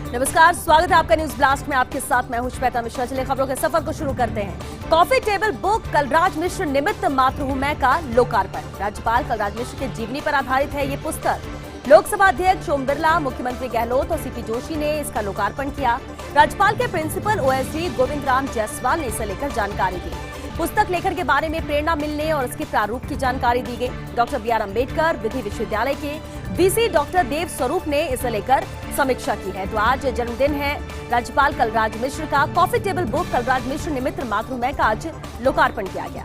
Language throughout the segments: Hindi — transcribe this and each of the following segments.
नमस्कार, स्वागत है आपका न्यूज ब्लास्ट में। आपके साथ मैं हूं श्वेता मिश्रा। चलिए खबरों के सफर को शुरू करते हैं। Coffee table book Kalraj Mishra निमित्त मात्र हूं मैं का लोकार्पण। राज्यपाल कलराज मिश्र के जीवनी पर आधारित है ये पुस्तक। लोकसभा अध्यक्ष ओम बिरला, मुख्यमंत्री गहलोत और सीपी जोशी ने इसका लोकार्पण किया। राज्यपाल के प्रिंसिपल ओएसडी गोविंद राम जायसवाल ने इसे लेकर जानकारी दी। पुस्तक लेखन के बारे में प्रेरणा मिलने और इसके प्रारूप की जानकारी दी गई। डॉक्टर बी आर अम्बेडकर विधि विश्वविद्यालय के वीसी डॉक्टर देव स्वरूप ने इसे लेकर समीक्षा की है। तो आज जन्मदिन है राज्यपाल कलराज मिश्र का। Coffee table book Kalraj Mishra निमित्त मात्र हूं मैं का आज लोकार्पण किया गया।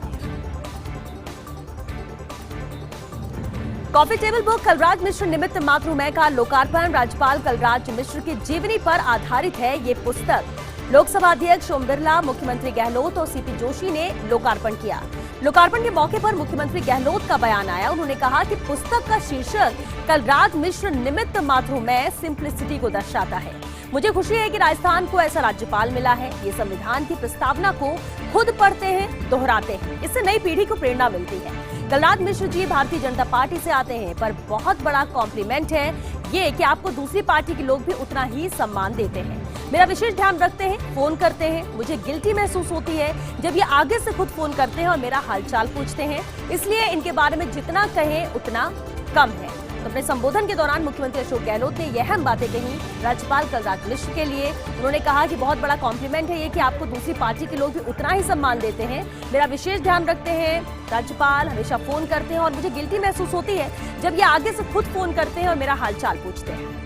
Coffee table book Kalraj Mishra निमित्त मात्र हूं मैं का लोकार्पण। राज्यपाल कलराज मिश्र की जीवनी पर आधारित है ये पुस्तक। लोकसभा अध्यक्ष ओम बिरला, मुख्यमंत्री गहलोत और सीपी जोशी ने लोकार्पण किया। लोकार्पण के मौके पर मुख्यमंत्री गहलोत का बयान आया। उन्होंने कहा कि पुस्तक का शीर्षक कलराज मिश्र निमित्त मात्र हूं मैं सिंप्लिसिटी को दर्शाता है। मुझे खुशी है कि राजस्थान को ऐसा राज्यपाल मिला है। ये संविधान की प्रस्तावना को खुद पढ़ते हैं, दोहराते हैं। इससे नई पीढ़ी को प्रेरणा मिलती है। कलराज मिश्र जी भारतीय जनता पार्टी से आते हैं, पर बहुत बड़ा कॉम्प्लीमेंट है ये कि आपको दूसरी पार्टी के लोग भी उतना ही सम्मान देते हैं। मेरा विशेष ध्यान रखते हैं, फोन करते हैं। मुझे गिल्टी महसूस होती है जब ये आगे से खुद फोन करते हैं और मेरा हालचाल पूछते हैं। इसलिए इनके बारे में जितना कहें उतना कम है। तो अपने संबोधन के दौरान मुख्यमंत्री अशोक गहलोत ने यह अहम बातें कही राज्यपाल कलराज मिश्र के लिए। उन्होंने कहा कि बहुत बड़ा कॉम्प्लीमेंट है ये कि आपको दूसरी पार्टी के लोग भी उतना ही सम्मान देते हैं। मेरा विशेष ध्यान रखते हैं, राज्यपाल हमेशा फोन करते हैं और मुझे गिल्टी महसूस होती है जब ये आगे से खुद फोन करते हैं और मेरा हालचाल पूछते हैं।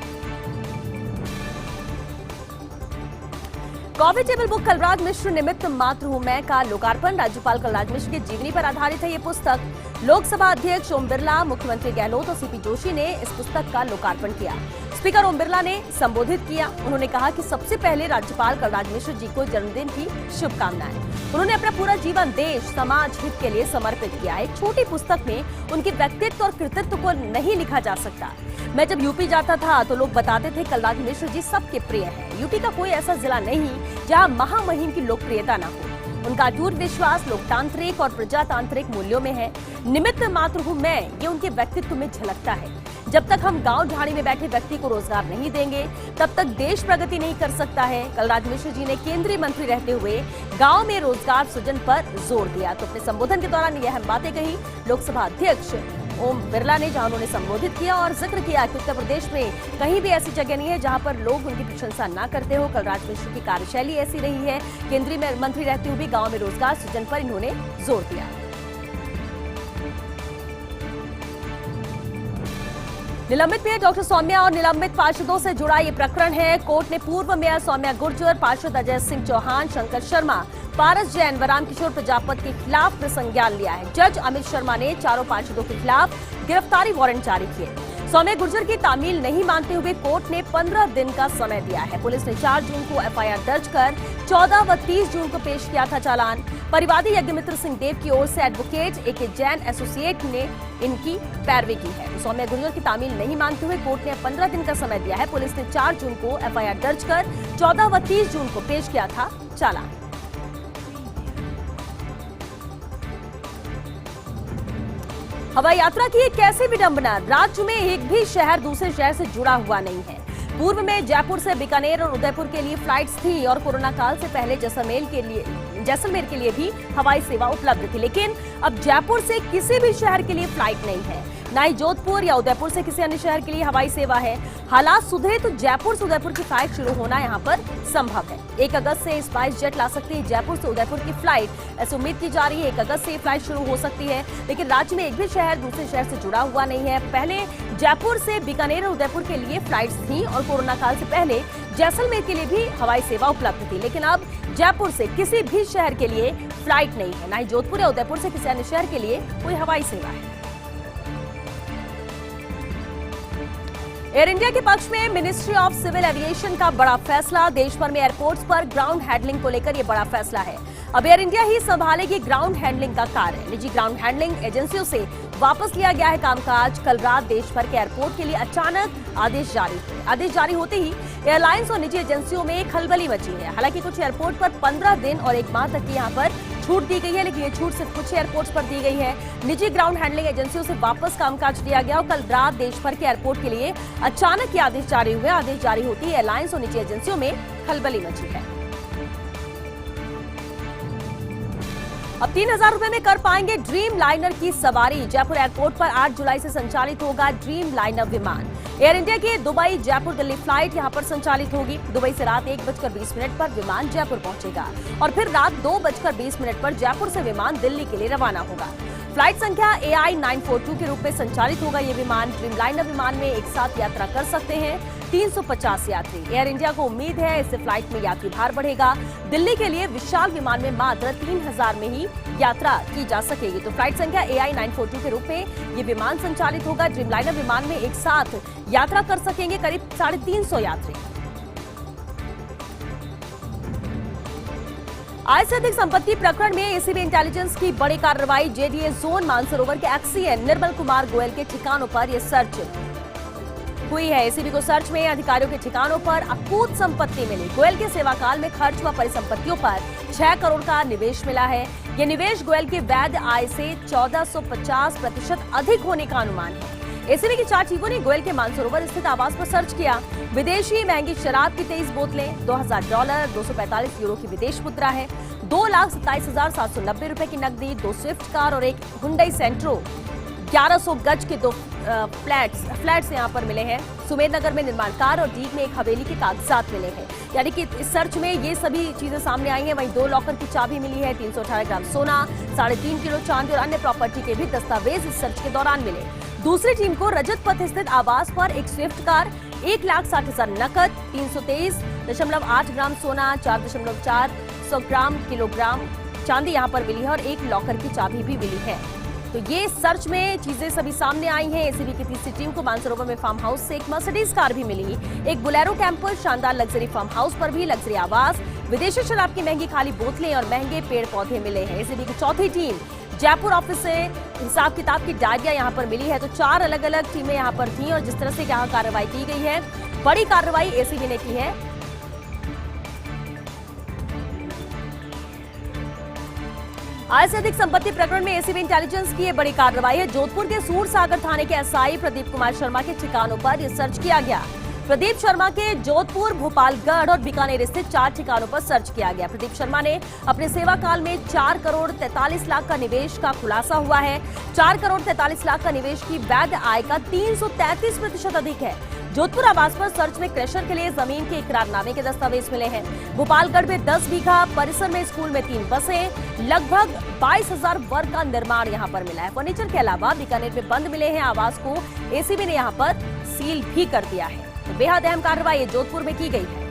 Coffee table book Kalraj Mishra निमित्त मात्र हूं मैं का लोकार्पण। राज्यपाल कलराज मिश्र की जीवनी पर आधारित है ये पुस्तक। लोकसभा अध्यक्ष ओम बिरला, मुख्यमंत्री गहलोत और सीपी जोशी ने इस पुस्तक का लोकार्पण किया। स्पीकर ओम बिरला ने संबोधित किया। उन्होंने कहा कि सबसे पहले राज्यपाल कलराज मिश्र जी को जन्मदिन की शुभकामनाएं। उन्होंने अपना पूरा जीवन देश समाज हित के लिए समर्पित किया। एक छोटी पुस्तक में उनके व्यक्तित्व और कृतित्व को नहीं लिखा जा सकता। मैं जब यूपी जाता था तो लोग बताते थे कलराज मिश्र जी सबके प्रिय हैं। यूपी का कोई ऐसा जिला नहीं जहां महामहिम की लोकप्रियता न हो। उनका अटूट विश्वास लोकतांत्रिक और प्रजातांत्रिक मूल्यों में है। निमित्त मात्र हूं मैं ये उनके व्यक्तित्व में झलकता है। जब तक हम गांव झाड़ी में बैठे व्यक्ति को रोजगार नहीं देंगे तब तक देश प्रगति नहीं कर सकता है। कलराज मिश्र जी ने केंद्रीय मंत्री रहते हुए गांव में रोजगार सृजन पर जोर दिया। तो अपने संबोधन के दौरान यह अहम बातें कही लोकसभा अध्यक्ष ओम बिरला ने, जहां उन्होंने संबोधित किया और जिक्र किया कि उत्तर प्रदेश में कहीं भी ऐसी जगह नहीं है जहां पर लोग उनकी प्रशंसा ना करते हो। कलराज मिश्र की कार्यशैली ऐसी रही है। केंद्रीय मंत्री रहते हुए गांव में रोजगार सृजन पर इन्होंने जोर दिया। निलंबित मेयर डॉक्टर सौम्या और निलंबित पार्षदों से जुड़ा ये प्रकरण है। कोर्ट ने पूर्व मेयर सौम्या गुर्जर, पार्षद अजय सिंह चौहान, शंकर शर्मा, पारस जैन व रामकिशोर प्रजापति के खिलाफ संज्ञान लिया है। जज अमित शर्मा ने चारों पार्षदों के खिलाफ गिरफ्तारी वारंट जारी किए। सौम्या गुर्जर की तामील नहीं मानते हुए कोर्ट ने 15 दिन का समय दिया है। पुलिस ने 4 जून को एफआईआर दर्ज कर 14 व 30 जून को पेश किया था चालान। परिवादी यज्ञमित्र सिंह देव की ओर से एडवोकेट एके जैन एसोसिएट ने इनकी पैरवी की है। सौम्या गुर्जर की तामील नहीं मानते हुए कोर्ट ने 15 दिन का समय दिया है। पुलिस ने 4 जून को एफआईआर दर्ज कर 14 व 30 जून को पेश किया था चालान। हवाई यात्रा की एक कैसी विडंबना। राज्य में एक भी शहर दूसरे शहर से जुड़ा हुआ नहीं है। पूर्व में जयपुर से बीकानेर और उदयपुर के लिए फ्लाइट्स थी और कोरोना काल से पहले जैसलमेर के लिए भी हवाई सेवा उपलब्ध थी। लेकिन अब जयपुर से किसी भी शहर के लिए फ्लाइट नहीं है, ना ही जोधपुर या उदयपुर से किसी अन्य शहर के लिए हवाई सेवा है। हालात सुधरे तो जयपुर से उदयपुर की फ्लाइट शुरू होना यहाँ पर संभव है। 1 अगस्त से स्पाइस जेट ला सकती है जयपुर से उदयपुर की फ्लाइट। ऐसी उम्मीद की जा रही है 1 अगस्त से ये फ्लाइट शुरू हो सकती है। लेकिन राज्य में एक भी शहर दूसरे शहर से जुड़ा हुआ नहीं है। पहले जयपुर से बीकानेर और उदयपुर के लिए फ्लाइट्स थी और कोरोना काल से पहले जैसलमेर के लिए भी हवाई सेवा उपलब्ध थी। लेकिन अब जयपुर से किसी भी शहर के लिए फ्लाइट नहीं है, ना ही जोधपुर या उदयपुर से किसी अन्य शहर के लिए कोई हवाई सेवा है। एयर इंडिया के पक्ष में मिनिस्ट्री ऑफ सिविल एविएशन का बड़ा फैसला। देश भर में एयरपोर्ट्स पर ग्राउंड हैंडलिंग को लेकर यह बड़ा फैसला है। अब एयर इंडिया ही संभालेगी ग्राउंड हैंडलिंग का कार्य। निजी ग्राउंड हैंडलिंग एजेंसियों से वापस लिया गया है कामकाज। कल रात देश भर के एयरपोर्ट के लिए अचानक आदेश जारी हुए। आदेश जारी होते ही एयरलाइंस और निजी एजेंसियों में खलबली मची है। हालांकि कुछ एयरपोर्ट पर 15 दिन और 1 माह तक की यहाँ पर छूट दी गई है, लेकिन ये छूट सिर्फ कुछ एयरपोर्ट्स पर दी गई है। निजी ग्राउंड हैंडलिंग एजेंसियों से वापस कामकाज लिया गया और कल रात देश भर के एयरपोर्ट के लिए अचानक ये आदेश जारी हुए। आदेश जारी होती है एयरलाइंस और निजी एजेंसियों में खलबली मची है। अब 3000 रुपए में कर पाएंगे ड्रीम लाइनर की सवारी। जयपुर एयरपोर्ट पर 8 जुलाई से संचालित होगा ड्रीम लाइनर विमान। एयर इंडिया की दुबई जयपुर दिल्ली फ्लाइट यहां पर संचालित होगी। दुबई से रात 1:20 पर विमान जयपुर पहुंचेगा और फिर रात 2:20 पर जयपुर से विमान दिल्ली के लिए रवाना होगा। फ्लाइट संख्या AI 942 के रूप में संचालित होगा ये विमान। ड्रीमलाइनर विमान में एक साथ यात्रा कर सकते हैं 350 यात्री। एयर इंडिया को उम्मीद है इससे फ्लाइट में यात्री भार बढ़ेगा। दिल्ली के लिए विशाल विमान में मात्र 3000 में ही यात्रा की जा सकेगी। तो फ्लाइट संख्या AI 942 के रूप में ये विमान संचालित होगा। ड्रीमलाइनर विमान में एक साथ यात्रा कर सकेंगे करीब 350 यात्री। आय से अधिक संपत्ति प्रकरण में एसीबी इंटेलिजेंस की बड़ी कार्रवाई। जेडीए जोन मानसरोवर के एक्सीएन निर्मल कुमार गोयल के ठिकानों पर यह सर्च हुई है। एसीबी को सर्च में अधिकारियों के ठिकानों पर अकूत संपत्ति मिली। गोयल के सेवाकाल में खर्च व परिसंपत्तियों पर 6 करोड़ का निवेश मिला है। ये निवेश गोयल के वैध आय से 1450% अधिक होने का अनुमान है। एसीबी की 4 टीमों ने गोयल के मानसरोवर स्थित आवास पर सर्च किया। विदेशी महंगी शराब की 23 बोतलें, $2000, 245 यूरो की विदेश मुद्रा है, 2,27,790 रुपए की नकदी, 2 स्विफ्ट कार और एक हुंडई सेंट्रो, 1100 गज के 2 फ्लैट्स यहाँ पर मिले हैं। सुमेर नगर में निर्माण कार और डीग में एक हवेली के कागजात मिले हैं। यानी कि इस सर्च में ये सभी चीजें सामने आई हैं। वहीं 2 लॉकर की चाबी मिली है, 318 ग्राम सोना, 3.5 किलो चांदी और अन्य प्रॉपर्टी के भी दस्तावेज इस सर्च के दौरान मिले। दूसरी टीम को रजत पथ स्थित आवास पर एक स्विफ्ट कार, 1,60,000 नकद, 323.8 ग्राम सोना, 4.4 किलोग्राम चांदी यहाँ पर मिली है और एक लॉकर की चाबी भी मिली है। तो ये सर्च में चीजें सभी सामने आई हैं। एसीबी की तीसरी टीम को मानसरोवर में फार्म हाउस से एक मर्सिडीज कार भी मिली, एक बोलेरो कैंपर, शानदार लग्जरी फार्म हाउस पर भी लग्जरी आवास, विदेशी शराब की महंगी खाली बोतलें और महंगे पेड़ पौधे मिले हैं। एसीबी की चौथी टीम जयपुर ऑफिस से हिसाब किताब की डायरिया यहाँ पर मिली है। तो 4 अलग अलग टीमें यहाँ पर थी और जिस तरह से यहाँ कार्रवाई की गई है, बड़ी कार्रवाई एसीबी ने की है। आय से अधिक संपत्ति प्रकरण में एसीबी इंटेलिजेंस की बड़ी कार्रवाई है। जोधपुर के सूरसागर थाने के एसआई प्रदीप कुमार शर्मा के ठिकानों पर यह सर्च किया गया। प्रदीप शर्मा के जोधपुर, भोपालगढ़ और बीकानेर स्थित 4 ठिकानों पर सर्च किया गया। प्रदीप शर्मा ने अपने सेवा काल में 4 करोड़ 43 लाख का निवेश का खुलासा हुआ है। 4 करोड़ 43 लाख का निवेश की वैध आय का 333% अधिक है। जोधपुर आवास पर सर्च में क्रशर के लिए जमीन के इकरारनामे के दस्तावेज मिले हैं। भोपालगढ़ में 10 बीघा परिसर में स्कूल में 3 बसें, लगभग 22,000 वर्ग का निर्माण यहाँ पर मिला है। फर्नीचर के अलावा बीकानेर में बंद मिले हैं आवास को एसीबी ने यहाँ पर सील भी कर दिया है। तो बेहद अहम कार्रवाई जोधपुर में की गई है।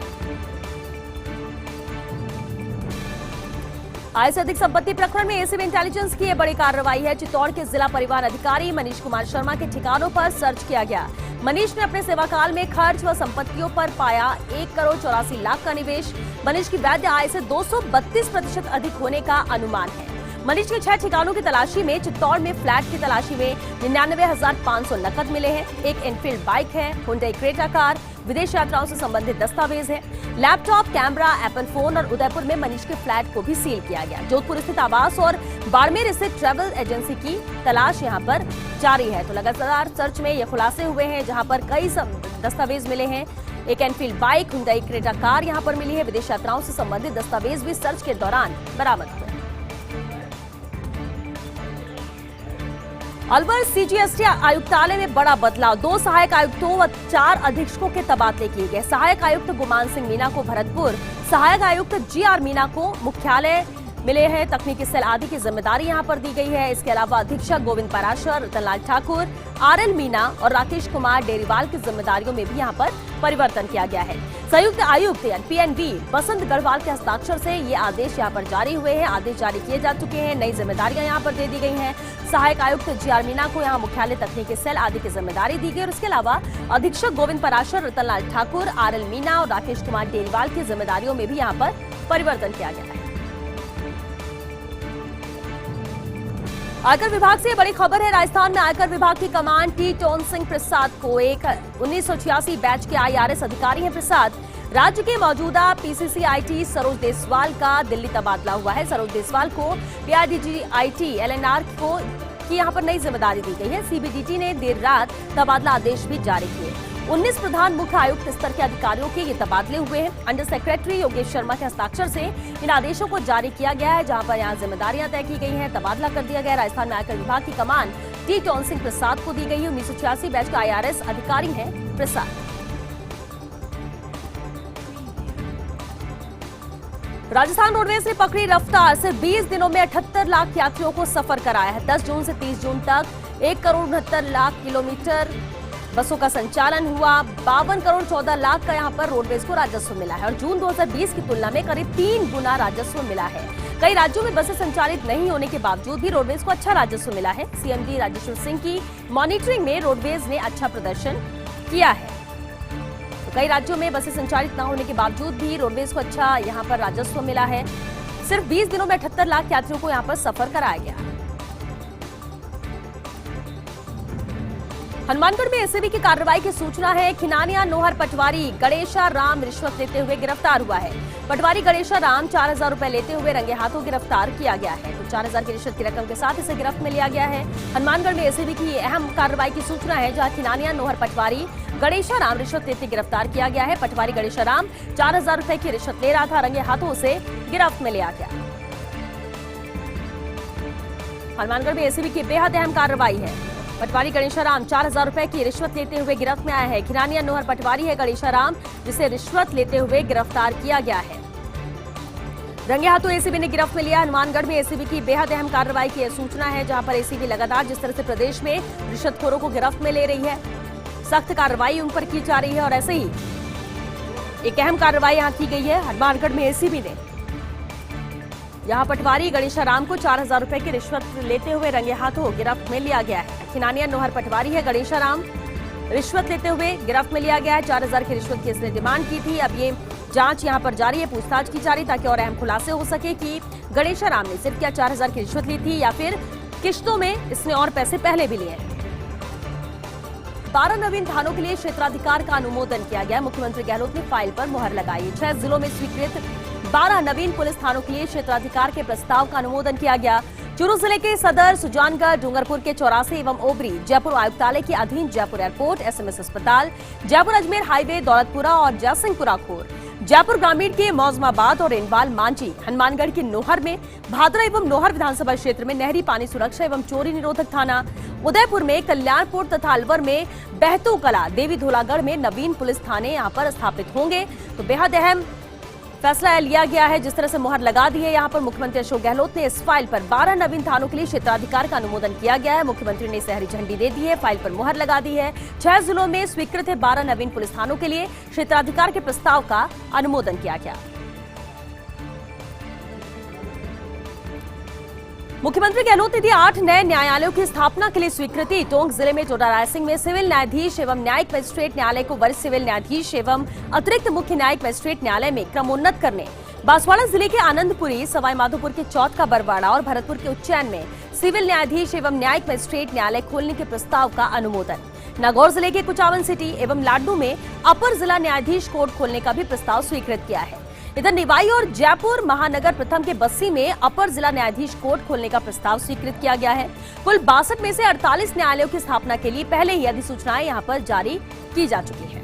आय से अधिक संपत्ति प्रकरण में एसीबी इंटेलिजेंस की बड़ी कार्रवाई है। चित्तौड़ के जिला परिवहन अधिकारी मनीष कुमार शर्मा के ठिकानों पर सर्च किया गया। मनीष ने अपने सेवाकाल में खर्च व संपत्तियों पर पाया 1 करोड़ 84 लाख का निवेश। मनीष की वैध आय से 232% अधिक होने का अनुमान है। मनीष के 6 ठिकानों की तलाशी में चित्तौड़ में फ्लैट की तलाशी में 99,500 नकद मिले हैं। एक एनफील्ड बाइक है, हुंडई क्रेटा कार, विदेश यात्राओं से संबंधित दस्तावेज है, लैपटॉप, कैमरा, एप्पल फोन और उदयपुर में मनीष के फ्लैट को भी सील किया गया। जोधपुर स्थित आवास और बाड़मेर स्थित ट्रैवल एजेंसी की तलाश यहाँ पर जारी है। तो लगातार सर्च में ये खुलासे हुए हैं, जहाँ पर कई दस्तावेज मिले हैं। एक Enfield bike, Hyundai Creta car यहाँ पर मिली है। विदेश यात्राओं से संबंधित दस्तावेज भी सर्च के दौरान बरामद हुए। अलवर सीजीएसटी आयुक्तालय में बड़ा बदलाव। 2 सहायक आयुक्तों व 4 अधीक्षकों के तबादले किए गए। सहायक आयुक्त गुमान सिंह मीना को भरतपुर, सहायक आयुक्त GR मीना को मुख्यालय मिले हैं। तकनीकी सेल आदि की जिम्मेदारी यहां पर दी गई है। इसके अलावा अधीक्षक गोविंद पाराशर, रतनलाल ठाकुर, RL मीना और राकेश कुमार डेरीवाल की जिम्मेदारियों में भी यहां पर परिवर्तन किया गया है। संयुक्त आयुक्त PNV बसंत गढ़वाल के हस्ताक्षर से ये आदेश यहां पर जारी हुए हैं। आदेश जारी किए जा चुके हैं। नई जिम्मेदारियां यहां पर दे दी गई हैं। सहायक आयुक्त GR मीना को यहां मुख्यालय तकनीकी सेल आदि की जिम्मेदारी दी गई और इसके अलावा अधीक्षक गोविंद पाराशर, रतनलाल ठाकुर, RL मीना और राकेश कुमार डेरीवाल की जिम्मेदारियों में भी यहाँ पर परिवर्तन किया गया है। आयकर विभाग से बड़ी खबर है। राजस्थान में आयकर विभाग की कमान T. टोन सिंह प्रसाद को एक 1986 बैच के IRS अधिकारी हैं प्रसाद। राज्य के मौजूदा पीसीसी आईटी सरोज देसवाल का दिल्ली तबादला हुआ है। सरोज देसवाल को पीआईडीजी आईटी एलएनआर को की यहां पर नई जिम्मेदारी दी गई है। सीबीडीटी ने देर रात तबादला आदेश भी जारी किए। 19 प्रधान मुख्य आयुक्त स्तर के अधिकारियों के ये तबादले हुए हैं। अंडर सेक्रेटरी योगेश शर्मा के हस्ताक्षर से इन आदेशों को जारी किया गया है, जहां पर यहां जिम्मेदारियां तय की गई हैं। तबादला कर दिया गया। राजस्थान में आयकर विभाग की कमान टी टॉन सिंह प्रसाद को दी गई है। 1986 बैच का IRS अधिकारी है प्रसाद। राजस्थान रोडवेज ने पकड़ी रफ्तार। सिर्फ 20 दिनों में 78 लाख यात्रियों को सफर कराया है। 10 जून से 30 जून तक 1 करोड़ 69 लाख किलोमीटर बसों का संचालन हुआ। 52 करोड़ 14 लाख का यहां पर रोडवेज को राजस्व मिला है और जून 2020 की तुलना में करीब 3 गुना राजस्व मिला है। कई राज्यों में बसें संचालित नहीं होने के बावजूद भी रोडवेज को अच्छा राजस्व मिला है। सीएमडी राजेश्वर सिंह की मॉनिटरिंग में रोडवेज ने अच्छा प्रदर्शन किया है। तो कई राज्यों में बसें संचालित न होने के बावजूद भी रोडवेज को अच्छा यहां पर राजस्व मिला है। सिर्फ 20 दिनों में 78 लाख यात्रियों को यहां पर सफर कराया गया। हनुमानगढ़ में एसीबी की कार्रवाई की सूचना है। खिनानिया नोहर पटवारी गणेशा राम रिश्वत लेते हुए गिरफ्तार हुआ है। पटवारी गणेशा राम 4000 रुपए लेते हुए रंगे हाथों गिरफ्तार किया गया है। तो 4000 की रिश्वत की रकम के साथ इसे गिरफ्त में लिया गया है। हनुमानगढ़ में एसीबी की अहम कार्रवाई की सूचना है, जहां खिनानिया नोहर पटवारी गणेशा राम रिश्वत लेते गिरफ्तार किया गया है। पटवारी गणेशा राम 4000 रुपए की रिश्वत ले रहा था, रंगे हाथों उसे गिरफ्त में लिया गया। हनुमानगढ़ में एसीबी की बेहद अहम कार्रवाई है। पटवारी गणेशा राम 4000 रुपए की रिश्वत लेते हुए गिरफ्त में आया है। खिनानिया नोहर पटवारी है गणेशा राम, जिसे रिश्वत लेते हुए गिरफ्तार किया गया है। रंगे हाथों एसीबी ने गिरफ्त में लिया। हनुमानगढ़ में एसीबी की बेहद अहम कार्रवाई की सूचना है, जहां पर एसीबी लगातार जिस तरह से प्रदेश में रिश्वतखोरों को गिरफ्त में ले रही है, सख्त कार्रवाई उन पर की जा रही है और ऐसे ही एक अहम कार्रवाई यहां की गई है। हनुमानगढ़ में एसीबी ने यहां पटवारी गणेशा राम को 4000 रुपए की रिश्वत लेते हुए रंगे हाथों गिरफ्त में लिया गया है। खिनानिया नोहर पटवारी है गणेशा राम, रिश्वत लेते हुए गिरफ्त में लिया गया है। 4000 की रिश्वत की इसने डिमांड की थी। अब ये जांच यहां पर जारी है, पूछताछ की जा रही, ताकि और अहम खुलासे हो सके कि गणेशा राम ने सिर्फ क्या 4000 की रिश्वत ली थी या फिर किश्तों में इसने और पैसे पहले भी लिए हैं। 12 नवीन थानों के लिए क्षेत्राधिकार का अनुमोदन किया गया। मुख्यमंत्री गहलोत ने फाइल पर मुहर लगाई। 6 जिलों में स्वीकृत 12 नवीन पुलिस थानों के लिए क्षेत्राधिकार के प्रस्ताव का अनुमोदन किया गया। चूरू जिले के सदर, सुजानगढ़, डूंगरपुर के 84 एवं ओबरी, जयपुर आयुक्तालय के अधीन जयपुर एयरपोर्ट, SMS अस्पताल, जयपुर अजमेर हाईवे, दौलतपुरा और जयसिंहपुरा खोर, जयपुर ग्रामीण के मौजमाबाद और इनवाल मांझी, हनुमानगढ़ के नोहर में, भादरा एवं नोहर विधानसभा क्षेत्र में नहरी पानी सुरक्षा एवं चोरी निरोधक थाना, उदयपुर में, कल्याणपुर तथा अलवर में, बहतू कला, देवी धोलागढ़ में नवीन पुलिस थाने यहां पर स्थापित होंगे। तो बेहद अहम फैसला लिया गया है, जिस तरह से मुहर लगा दी है यहां पर मुख्यमंत्री अशोक गहलोत ने। इस फाइल पर 12 नवीन थानों के लिए क्षेत्राधिकार का अनुमोदन किया गया है। मुख्यमंत्री ने इसे हरी झंडी दे दी है, फाइल पर मुहर लगा दी है। 6 जिलों में स्वीकृत है 12 नवीन पुलिस थानों के लिए क्षेत्राधिकार के प्रस्ताव का अनुमोदन किया गया। मुख्यमंत्री गहलोत ने दी 8 नए न्यायालयों की स्थापना के लिए स्वीकृति। टोंक जिले में जोड़ा रायसिंह में सिविल न्यायाधीश एवं न्यायिक मजिस्ट्रेट न्यायालय को वरिष्ठ सिविल न्यायाधीश एवं अतिरिक्त मुख्य न्यायिक मजिस्ट्रेट न्यायालय में क्रमोन्नत करने, बांसवाड़ा जिले के आनंदपुरी, सवाईमाधोपुर के चौथ का बरवाड़ा और भरतपुर के उज्जैन में सिविल न्यायाधीश एवं न्यायिक मजिस्ट्रेट न्यायालय खोलने के प्रस्ताव का अनुमोदन। नागौर जिले के कुचावन सिटी एवं लाडू में अपर जिला न्यायाधीश कोर्ट खोलने का भी प्रस्ताव स्वीकृत किया है। इधर निवाई और जयपुर महानगर प्रथम के बस्सी में अपर जिला न्यायाधीश कोर्ट खोलने का प्रस्ताव स्वीकृत किया गया है। कुल 62 में से 48 न्यायालयों की स्थापना के लिए पहले ही अधिसूचनाएं यहां पर जारी की जा चुकी है।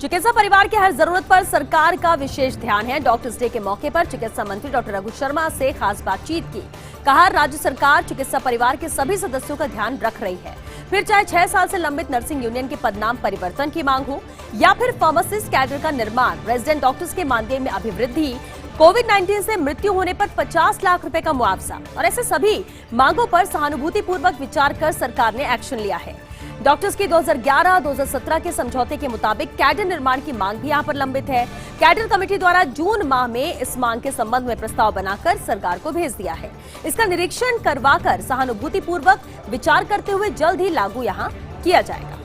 चिकित्सा परिवार की हर जरूरत पर सरकार का विशेष ध्यान है। डॉक्टर्स डे के मौके पर चिकित्सा मंत्री डॉक्टर रघु शर्मा से खास बातचीत की। कहा, राज्य सरकार चिकित्सा परिवार के सभी सदस्यों का ध्यान रख रही है। फिर चाहे 6 साल से लंबित नर्सिंग यूनियन के पदनाम परिवर्तन की मांग हो या फिर फार्मासिस्ट कैडर का निर्माण, रेजिडेंट डॉक्टर्स के मानदेय में अभिवृद्धि, कोविड-19 से मृत्यु होने पर 50 लाख रुपए का मुआवजा और ऐसे सभी मांगों पर सहानुभूतिपूर्वक विचार कर सरकार ने एक्शन लिया है। डॉक्टर्स की 2011-2017 के समझौते के मुताबिक कैडर निर्माण की मांग भी यहां पर लंबित है। कैडर कमेटी द्वारा जून माह में इस मांग के संबंध में प्रस्ताव बनाकर सरकार को भेज दिया है। इसका निरीक्षण करवाकर सहानुभूतिपूर्वक विचार करते हुए जल्द ही लागू यहां किया जाएगा।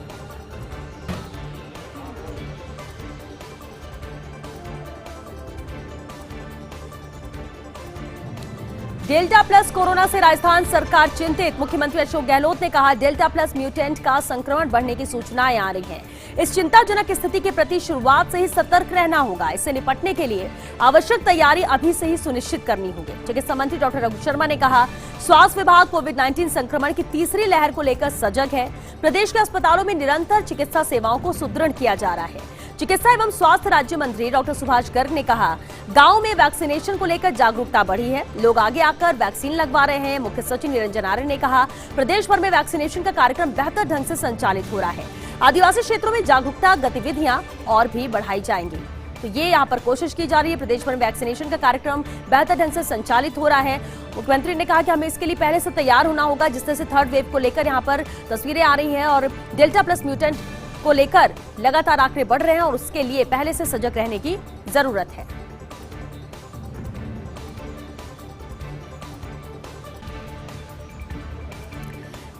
डेल्टा प्लस कोरोना से राजस्थान सरकार चिंतित। मुख्यमंत्री अशोक गहलोत ने कहा, डेल्टा प्लस म्यूटेंट का संक्रमण बढ़ने की सूचनाएं आ रही हैं। इस चिंताजनक स्थिति के प्रति शुरुआत से ही सतर्क रहना होगा। इससे निपटने के लिए आवश्यक तैयारी अभी से ही सुनिश्चित करनी होगी। चिकित्सा मंत्री डॉक्टर रघु शर्मा ने कहा, स्वास्थ्य विभाग कोविड-19 संक्रमण की तीसरी लहर को लेकर सजग है। प्रदेश के अस्पतालों में निरंतर चिकित्सा सेवाओं को सुदृढ़ किया जा रहा है। चिकित्सा एवं स्वास्थ्य राज्य मंत्री डॉक्टर सुभाष गर्ग ने कहा, गांव में वैक्सीनेशन को लेकर जागरूकता बढ़ी है, लोग आगे आकर वैक्सीन लगवा रहे हैं। मुख्य सचिव निरंजन आर्य ने कहा, प्रदेश भर में वैक्सीनेशन का कार्यक्रम बेहतर ढंग से संचालित हो रहा है। आदिवासी क्षेत्रों में जागरूकता गतिविधियां और भी बढ़ाई जाएंगी। तो ये यहाँ पर कोशिश की जा रही है। प्रदेश भर में वैक्सीनेशन का कार्यक्रम बेहतर ढंग से संचालित हो रहा है। मुख्यमंत्री ने कहा कि हमें इसके लिए पहले से तैयार होना होगा। जिस तरह से थर्ड वेव को लेकर यहाँ पर तस्वीरें आ रही हैं और डेल्टा प्लस म्यूटेंट को लेकर लगातार आंकड़े बढ़ रहे हैं और उसके लिए पहले से सजग रहने की जरूरत है।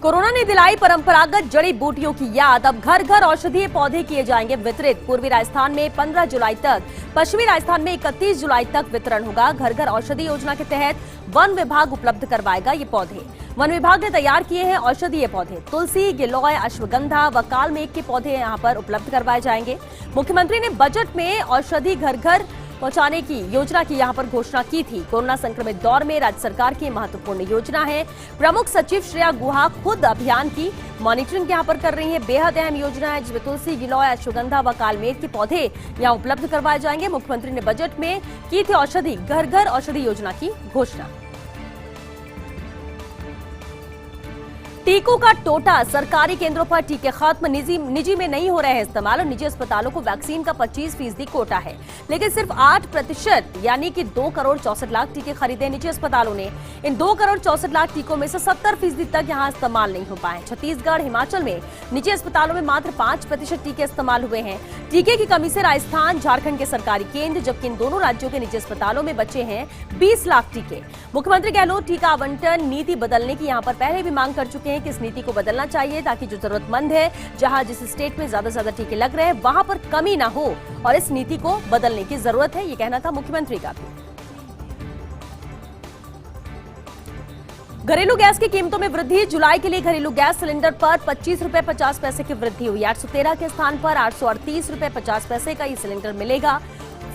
कोरोना ने दिलाई परंपरागत जड़ी बूटियों की याद। अब घर घर औषधीय पौधे किए जाएंगे वितरित। पूर्वी राजस्थान में 15 जुलाई तक, पश्चिमी राजस्थान में 31 जुलाई तक वितरण होगा। घर घर औषधि योजना के तहत वन विभाग उपलब्ध करवाएगा ये पौधे। वन विभाग ने तैयार किए हैं औषधीय पौधे। तुलसी, गिलोय, अश्वगंधा व कालमेघ के पौधे यहाँ पर उपलब्ध करवाए जाएंगे। मुख्यमंत्री ने बजट में औषधि घर घर पहुंचाने की योजना की यहाँ पर घोषणा की थी। कोरोना संक्रमित दौर में राज्य सरकार की महत्वपूर्ण योजना है। प्रमुख सचिव श्रेया गुहा खुद अभियान की मॉनिटरिंग यहाँ पर कर रही है। बेहद अहम योजना है जिसमें तुलसी, गिलोय, अश्वगंधा व कालमेघ के पौधे यहाँ उपलब्ध करवाए जाएंगे। मुख्यमंत्री ने बजट में की थी औषधि घर घर औषधि योजना की घोषणा। टीकों का टोटा, सरकारी केंद्रों पर टीके खत्म, निजी में नहीं हो रहे हैं इस्तेमाल और निजी अस्पतालों को वैक्सीन का 25% कोटा है, लेकिन सिर्फ 8% यानी कि 2 करोड़ 64 लाख टीके खरीदे निजी अस्पतालों ने। इन 2 करोड़ 64 लाख टीकों में से 70% तक यहां इस्तेमाल नहीं हो पाए। छत्तीसगढ़, हिमाचल में निजी अस्पतालों में मात्र 5% टीके इस्तेमाल हुए हैं। टीके की कमी से राजस्थान, झारखंड के सरकारी केंद्र, जबकि इन दोनों राज्यों के निजी अस्पतालों में बचे हैं 20 लाख टीके। मुख्यमंत्री गहलोत टीका आवंटन नीति बदलने की यहाँ पर पहले भी मांग कर चुके हैं कि इस नीति को बदलना चाहिए ताकि जो जरूरतमंद है, जहां जिस स्टेट में ज्यादा से ज्यादा टीके लग रहे हैं वहां पर कमी ना हो और इस नीति को बदलने की जरूरत है। ये कहना था मुख्यमंत्री का भी। घरेलू गैस की कीमतों में वृद्धि। जुलाई के लिए घरेलू गैस सिलेंडर पर 25 रुपए 50 पैसे की वृद्धि हुई। 813 के स्थान पर 838 रुपए 50 पैसे का ये सिलेंडर मिलेगा।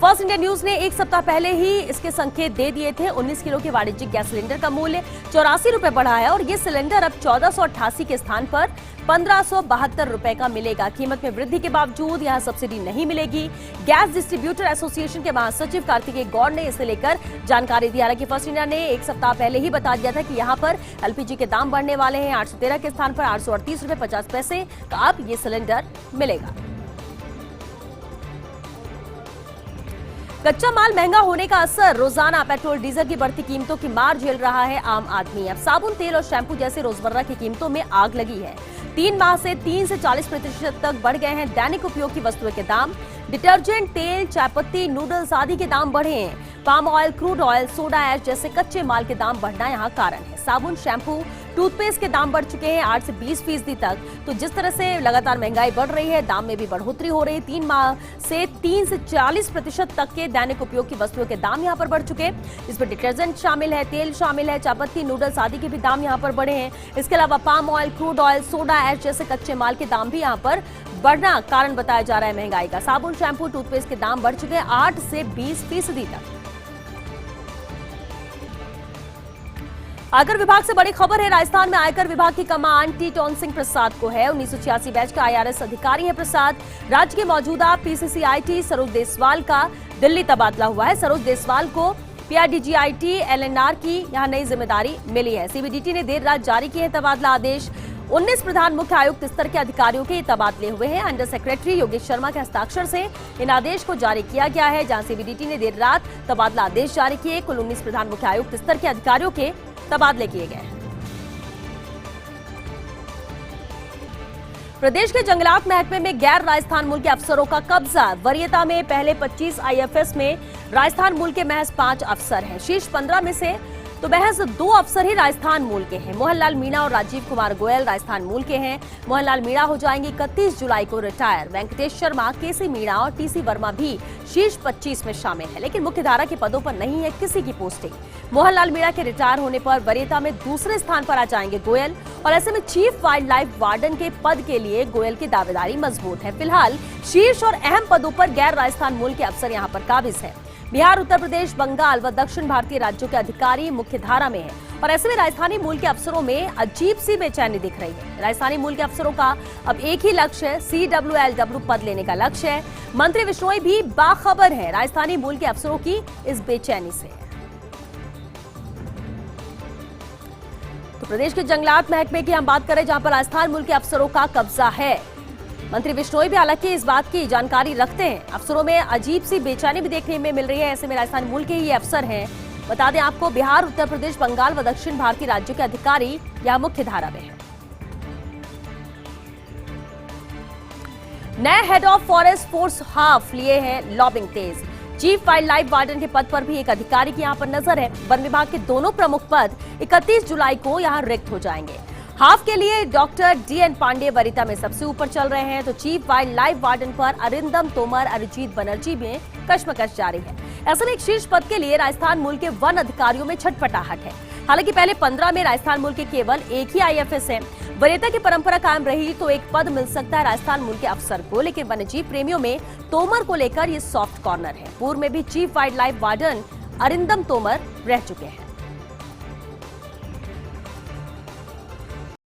फर्स्ट इंडिया न्यूज ने एक सप्ताह पहले ही इसके संकेत दे दिए थे। 19 किलो के वाणिज्यिक गैस सिलेंडर का मूल्य 84 रुपए बढ़ा है और ये सिलेंडर अब 1488 के स्थान पर 1572 रुपए का मिलेगा। कीमत में वृद्धि के बावजूद यहां सब्सिडी नहीं मिलेगी। गैस डिस्ट्रीब्यूटर एसोसिएशन के महासचिव कार्तिकेय गौड़ ने इसे लेकर जानकारी दी। हालांकि फर्स्ट इंडिया ने एक सप्ताह पहले ही बता दिया था कि यहां पर एलपीजी के दाम बढ़ने वाले हैं। 813 के स्थान पर 838 रुपए 50 पैसे का अब ये सिलेंडर मिलेगा। कच्चा माल महंगा होने का असर। रोजाना पेट्रोल डीजल की बढ़ती कीमतों की मार झेल रहा है आम आदमी। अब साबुन, तेल और शैम्पू जैसे रोजमर्रा की कीमतों में आग लगी है। 3 माह से 3 से 40% तक बढ़ गए हैं दैनिक उपयोग की वस्तुओं के दाम। डिटर्जेंट, तेल, चायपत्ती, नूडल्स आदि के दाम बढ़े हैं। Palm oil, crude oil, soda ash जैसे कच्चे माल के दाम बढ़ना यहाँ कारण है। साबुन, शैम्पू, टूथपेस्ट के दाम बढ़ चुके हैं 8 से 20% तक। तो जिस तरह से लगातार महंगाई बढ़ रही है, दाम में भी बढ़ोतरी हो रही है। 3 माह से 3 से 40% तक के दैनिक उपयोग की वस्तुओं के दाम यहाँ पर बढ़ चुके हैं। इसमें डिटर्जेंट शामिल है, तेल शामिल है, चायपत्ती, नूडल्स आदि के भी दाम यहाँ पर बढ़े हैं। इसके अलावा palm oil, crude oil, soda ash जैसे कच्चे माल के दाम भी यहाँ पर बढ़ना कारण बताया जा रहा है महंगाई का। साबुन, शैम्पू, टूथपेस्ट के दाम बढ़ चुके हैं 8 से 20% तक। आयकर विभाग से बड़ी खबर है। राजस्थान में आयकर विभाग की कमान टी टोन सिंह प्रसाद को है। 1986 बैच का IRS अधिकारी है प्रसाद। राज्य के मौजूदा PCCIT सरोज देसवाल का दिल्ली तबादला हुआ है। सरोज देसवाल को PRDGIT LNR की यहाँ नई जिम्मेदारी मिली है। CBDT ने देर रात जारी किए तबादला आदेश। 19 प्रधान मुख्य आयुक्त स्तर के अधिकारियों के तबादले हुए हैं। अंडर सेक्रेटरी योगेश शर्मा के हस्ताक्षर से इन आदेश को जारी किया गया है, जहां CBDT ने देर रात तबादला आदेश जारी किए। कुल 19 प्रधान मुख्य आयुक्त स्तर के अधिकारियों के तबादले किए गए हैं। प्रदेश के जंगलात महकमे में गैर राजस्थान मूल के अफसरों का कब्जा। वरीयता में पहले 25 IFS में राजस्थान मूल के महज 5 अफसर हैं। शीर्ष 15 में से तो महज 2 अफसर ही राजस्थान मूल के हैं। मोहनलाल मीणा और राजीव कुमार गोयल राजस्थान मूल के हैं। मोहनलाल मीणा हो जाएंगे 31 जुलाई को रिटायर। वेंकटेश शर्मा, केसी मीणा और टीसी वर्मा भी शीर्ष 25 में शामिल है, लेकिन मुख्यधारा के पदों पर नहीं है किसी की पोस्टिंग। मोहनलाल मीणा के रिटायर होने पर वरीयता में दूसरे स्थान पर आ जाएंगे गोयल, और ऐसे में चीफ वाइल्ड लाइफ वार्डन के पद के लिए गोयल की दावेदारी मजबूत है। फिलहाल शीर्ष और अहम पदों पर गैर राजस्थान मूल के अफसर यहां पर काबिज हैं। बिहार, उत्तर प्रदेश, बंगाल व दक्षिण भारतीय राज्यों के अधिकारी मुख्य धारा में हैं, और ऐसे में राजस्थानी मूल के अफसरों में अजीब सी बेचैनी दिख रही है। राजस्थानी मूल के अफसरों का अब एक ही लक्ष्य है, CWLW पद लेने का लक्ष्य है। मंत्री विश्नोई भी बाखबर है राजस्थानी मूल के अफसरों की इस बेचैनी से। तो प्रदेश के जंगलात महकमे की हम बात करें, जहां पर राजस्थान मूल के अफसरों का कब्जा है। मंत्री विश्नोई भी हालांकि इस बात की जानकारी रखते हैं। अफसरों में अजीब सी बेचैनी भी देखने में मिल रही है। ऐसे में राजस्थान मूल के ही अफसर हैं। बता दें आपको, बिहार, उत्तर प्रदेश, बंगाल व दक्षिण भारतीय राज्यों के अधिकारी यहां मुख्य धारा में हैं। नए head of forest force half लिए हैं लॉबिंग तेज। चीफ वाइल्ड लाइफ वार्डन के पद पर भी एक अधिकारी की यहां पर नजर है। वन विभाग के दोनों प्रमुख पद 31 जुलाई को यहां रिक्त हो जाएंगे। हाफ के लिए डॉक्टर DN पांडे वरीयता में सबसे ऊपर चल रहे हैं, तो चीफ वाइल्ड लाइफ वार्डन पर अरिंदम तोमर, अरिजीत बनर्जी में कश्मकश जारी है। ऐसे में एक शीर्ष पद के लिए राजस्थान मूल के वन अधिकारियों में छटपटाहट है। हालांकि पहले 15 में राजस्थान मूल के केवल एक ही IFS है। वरीयता की परंपरा कायम रही तो एक पद मिल सकता है राजस्थान मूल के अफसर को, लेकिन वन्यजीव प्रेमियों में तोमर को लेकर ये सॉफ्ट कॉर्नर है। पूर्व में भी chief wild life warden Arindam Tomar रह चुके हैं।